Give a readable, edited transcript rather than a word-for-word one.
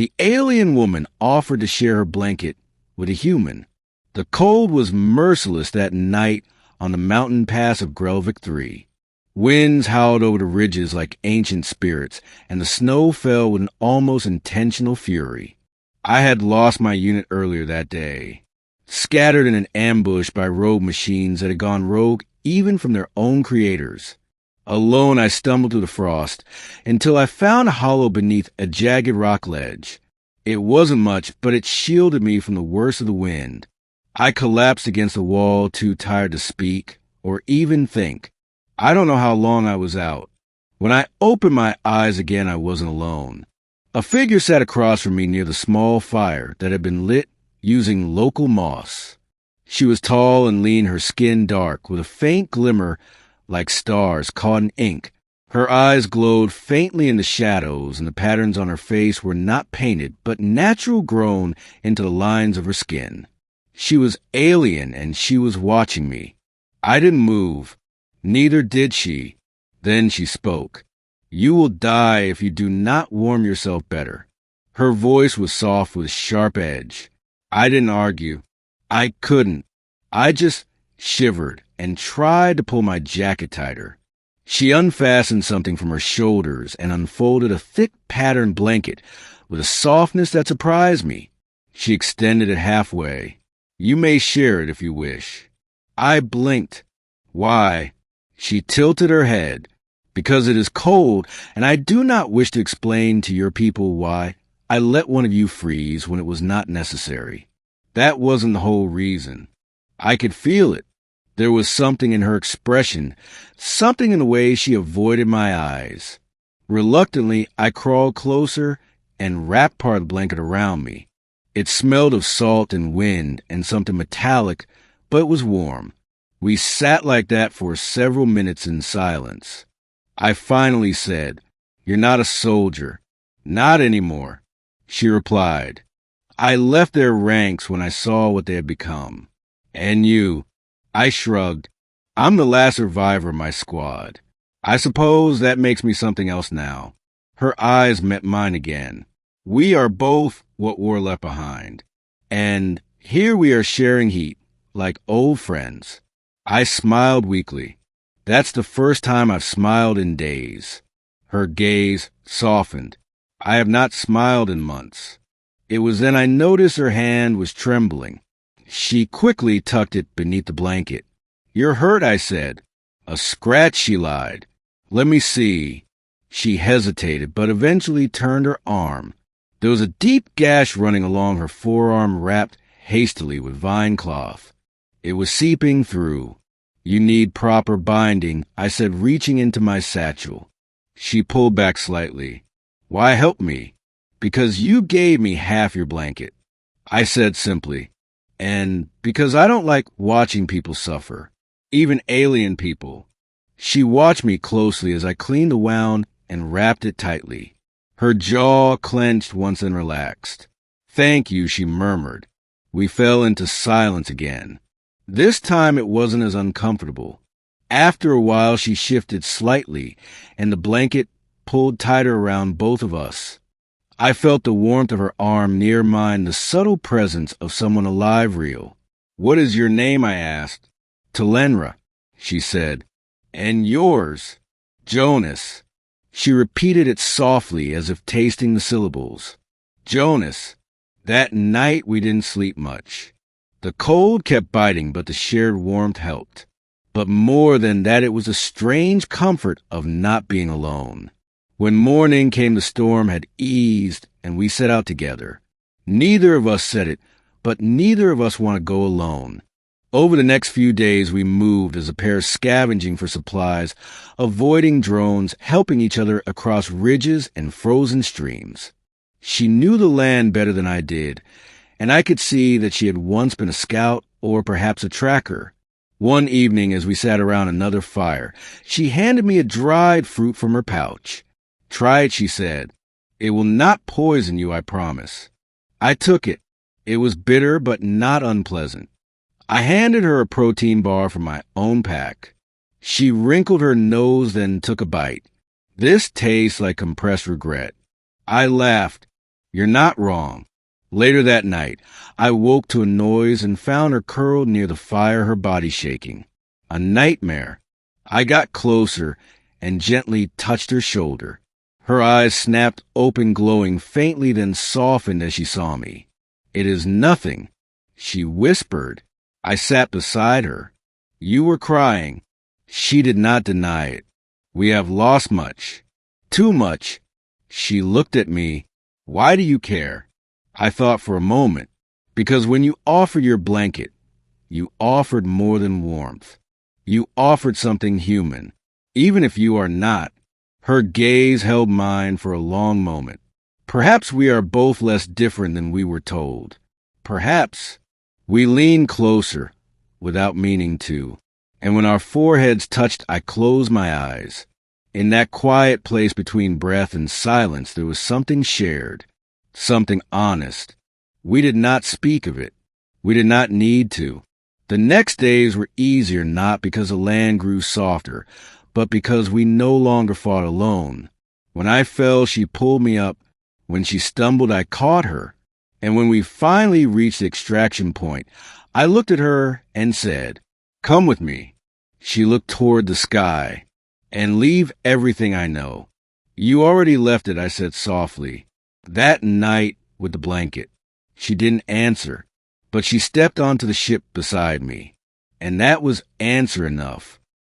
The alien woman offered to share her blanket with a human. The cold was merciless that night on the mountain pass of Grelvik III. Winds howled over the ridges like ancient spirits, and the snow fell with an almost intentional fury. I had lost my unit earlier that day, scattered in an ambush by rogue machines that had gone rogue even from their own creators. Alone, I stumbled through the frost until I found a hollow beneath a jagged rock ledge. It wasn't much, but it shielded me from the worst of the wind. I collapsed against the wall, too tired to speak or even think. I don't know how long I was out. When I opened my eyes again, I wasn't alone. A figure sat across from me near the small fire that had been lit using local moss. She was tall and lean, her skin dark, with a faint glimmer like stars caught in ink. Her eyes glowed faintly in the shadows, and the patterns on her face were not painted, but natural grown into the lines of her skin. She was alien, and she was watching me. I didn't move. Neither did she. Then she spoke. "You will die if you do not warm yourself better." Her voice was soft with sharp edge. I didn't argue. I couldn't. I just shivered and tried to pull my jacket tighter. She unfastened something from her shoulders and unfolded a thick patterned blanket with a softness that surprised me. She extended it halfway. "You may share it if you wish." I blinked. "Why?" She tilted her head. "Because it is cold, and I do not wish to explain to your people why I let one of you freeze when it was not necessary. That wasn't the whole reason. I could feel it. There was something in her expression, something in the way she avoided my eyes. Reluctantly, I crawled closer and wrapped part of the blanket around me. It smelled of salt and wind and something metallic, but it was warm. We sat like that for several minutes in silence. I finally said, "You're not a soldier." "Not anymore," she replied. "I left their ranks when I saw what they had become." "And you?" I shrugged. "I'm the last survivor of my squad. I suppose that makes me something else now." Her eyes met mine again. "We are both what war left behind. And here we are sharing heat, like old friends." I smiled weakly. That's the first time I've smiled in days. Her gaze softened. I have not smiled in months. It was then I noticed her hand was trembling. She quickly tucked it beneath the blanket. "You're hurt," I said. "A scratch," she lied. "Let me see." She hesitated, but eventually turned her arm. There was a deep gash running along her forearm, wrapped hastily with vine cloth. It was seeping through. "You need proper binding," I said, reaching into my satchel. She pulled back slightly. "Why help me?" "Because you gave me half your blanket," I said simply. "And because I don't like watching people suffer, even alien people." She watched me closely as I cleaned the wound and wrapped it tightly. Her jaw clenched once and relaxed. "Thank you," she murmured. We fell into silence again. This time it wasn't as uncomfortable. After a while she shifted slightly, and the blanket pulled tighter around both of us. I felt the warmth of her arm near mine, the subtle presence of someone alive, real. "What is your name?" I asked. "Telenra," she said. "And yours?" "Jonas." She repeated it softly, as if tasting the syllables. "Jonas." That night we didn't sleep much. The cold kept biting, but the shared warmth helped. But more than that, it was a strange comfort of not being alone. When morning came, the storm had eased, and we set out together. Neither of us said it, but neither of us wanted to go alone. Over the next few days, we moved as a pair, scavenging for supplies, avoiding drones, helping each other across ridges and frozen streams. She knew the land better than I did, and I could see that she had once been a scout or perhaps a tracker. One evening, as we sat around another fire, she handed me a dried fruit from her pouch. "Try it," she said. "It will not poison you, I promise." I took it. It was bitter, but not unpleasant. I handed her a protein bar from my own pack. She wrinkled her nose, then took a bite. "This tastes like compressed regret." I laughed. You're not wrong. Later that night, I woke to a noise and found her curled near the fire, her body shaking. A nightmare. I got closer and gently touched her shoulder. Her eyes snapped open, glowing faintly, then softened as she saw me. "It is nothing," she whispered. I sat beside her. "You were crying." She did not deny it. "We have lost much. Too much." She looked at me. "Why do you care?" I thought for a moment. "Because when you offered your blanket, you offered more than warmth. You offered something human, even if you are not." Her gaze held mine for a long moment. "Perhaps we are both less different than we were told. Perhaps." We leaned closer, without meaning to, and when our foreheads touched, I closed my eyes. In that quiet place between breath and silence, there was something shared, something honest. We did not speak of it. We did not need to. The next days were easier, not because the land grew softer, but because we no longer fought alone. When I fell, she pulled me up. When she stumbled, I caught her. And when we finally reached the extraction point, I looked at her and said, "Come with me." She looked toward the sky. "And leave everything I know." "You already left it," I said softly. "That night with the blanket." She didn't answer, but she stepped onto the ship beside me. And that was answer enough.